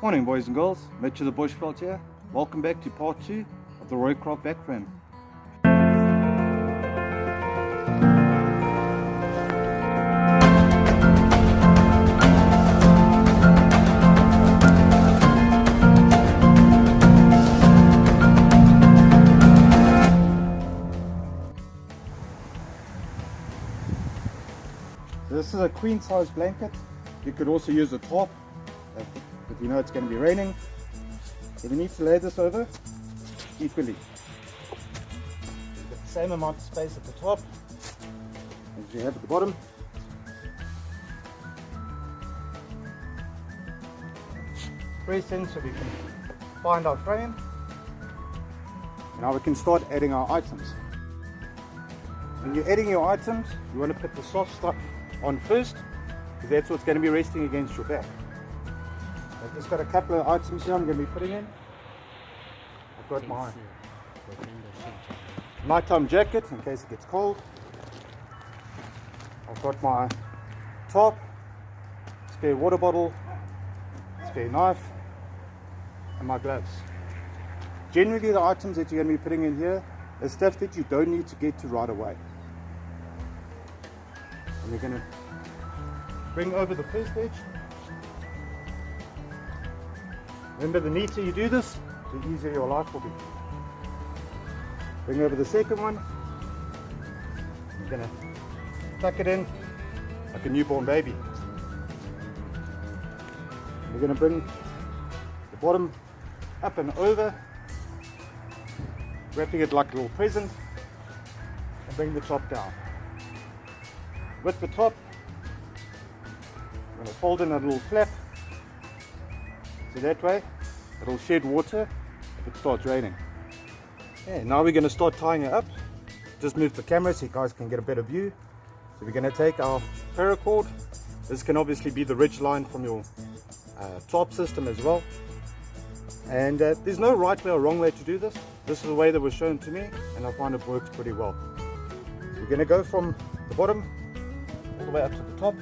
Morning boys and girls, Mitch of the Bushveld here. Welcome back to part 2 of the Roycraft back frame. So this is a queen size blanket. You could also use a tarp, but you know it's going to be raining. So we need to lay this over equally. You've got the same amount of space at the top as you have at the bottom. Press in so we can find our frame. Now we can start adding our items. When you're adding your items, you want to put the soft stuff on first, because that's what's going to be resting against your back. I've just got a couple of items here I'm going to be putting in. I've got my nighttime jacket in case it gets cold. I've got my tarp, spare water bottle, spare knife, and my gloves. Generally the items that you're going to be putting in here is stuff that you don't need to get to right away. And we're going to bring over the first edge. Remember, the neater you do this, the easier your life will be. Bring over the second one. We're going to tuck it in like a newborn baby. We're going to bring the bottom up and over, wrapping it like a little present, and bring the top down. With the top, I'm going to fold in a little flap, so that way it'll shed water if it starts raining. Okay, now we're going to start tying it up. Just move the camera so you guys can get a better view. So we're going to take our paracord. This can obviously be the ridge line from your tarp system as well. And there's no right way or wrong way to do this. This is the way that was shown to me, and I find it works pretty well. So we're going to go from the bottom all the way up to the top,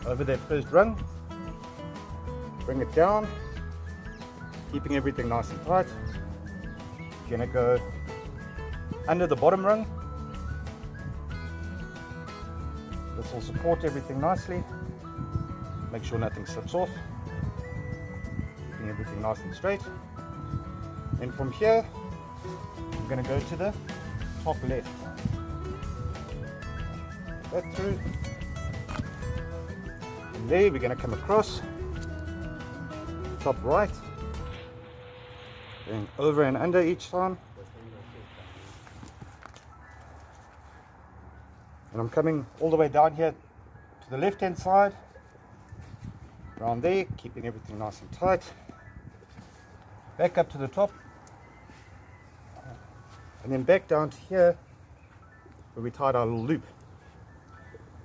over that first rung, bring it down, keeping everything nice and tight. We're going to go under the bottom rung. This will support everything nicely, make sure nothing slips off, keeping everything nice and straight. And from here, I'm going to go to the top left. That through. And there we're going to come across, top right, going over and under each time. And I'm coming all the way down here to the left hand side, around there, keeping everything nice and tight. Back up to the top, and then back down to here where we tied our little loop.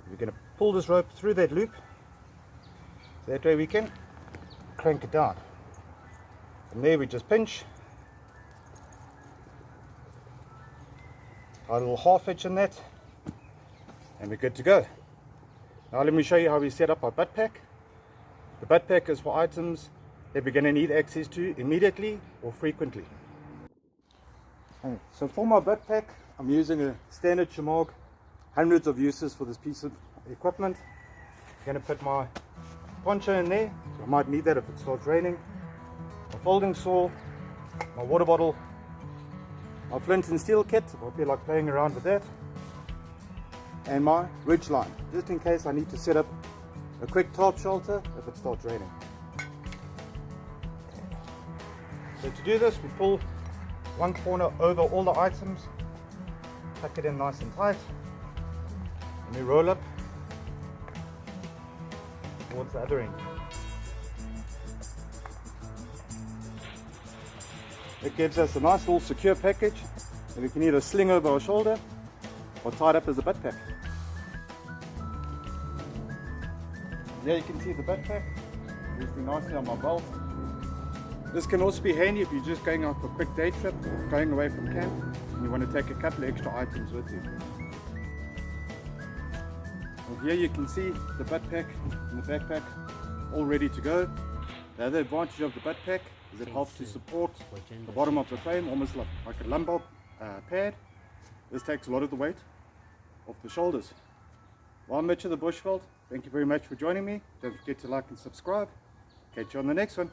We're going to pull this rope through that loop, so that way we can crank it down. From there we just pinch, tie a little half hitch in that, and we're good to go. Now let me show you how we set up our butt pack. The butt pack is for items that we're going to need access to immediately or frequently. Okay, so for my butt pack, I'm using a standard shemagh. Hundreds of uses for this piece of equipment. I'm going to put my poncho in there, so I might need that if it starts raining. My folding saw, my water bottle, my flint and steel kit, if I feel like playing around with that, and my ridge line, just in case I need to set up a quick tarp shelter if it starts raining. So to do this, we pull one corner over all the items, tuck it in nice and tight, and we roll up towards the other end. It gives us a nice little secure package that we can either sling over our shoulder or tie it up as a butt pack. Here you can see the butt pack resting nicely on my belt. This can also be handy if you're just going out for a quick day trip or going away from camp and you want to take a couple of extra items with you. Well, here you can see the butt pack and the backpack all ready to go. The other advantage of the butt pack is it helps to support the bottom of the frame, almost like a lumbar pad. This takes a lot of the weight off the shoulders. Well, I'm Mitch of the Bushveld. Thank you very much for joining me. Don't forget to like and subscribe. Catch you on the next one.